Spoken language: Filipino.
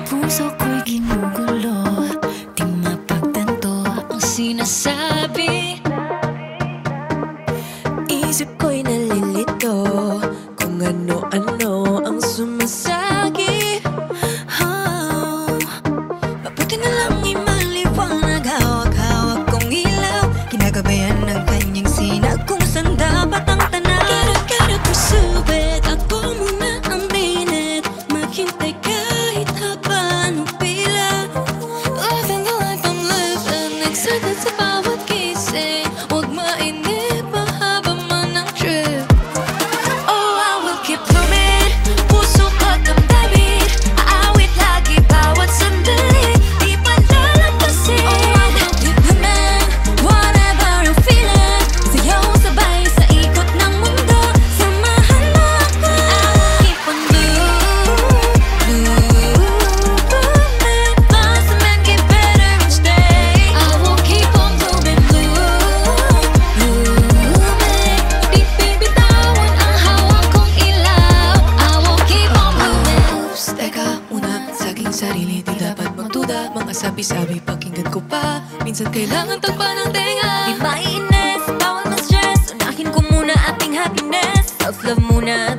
puso ko'y ginugulo, di mapagtanto ang sinasabi. Isip ko'y nalilito kung ano-ano ang sumasagi. Mabuti na lang imaliwanag, hawak-hawak kong ilaw, kinagabayan ng kanyang sinag kung saan dapat ang tanaw. Gotta pursue it, ako muna ang minute, maghintay kahit haba ng pila. Living the life I'm living, excited sa bawat gising, huwag mainip, mahaba man ang trip. Oh, I will keep blooming, puso ko damdamin, aawit lagi bawat sandali, di pa lalampasin. Oh, I will keep blooming, whatever you're feeling, sayaw sabay sa ikot ng mundo, samahan mo ako. I will keep on blooming, blossom and get better each day. I will keep on blooming, di bibitawan ang hawak kong ilaw. I will keep on blooming. Teka muna sa aking sarili, di dapat magduda, mga sabi-sabi pakinggan ko pa, minsan kailangan tagpa ng tenga. Di maiinis, bawal ma-stress, unahin ko muna ating happiness, self-love muna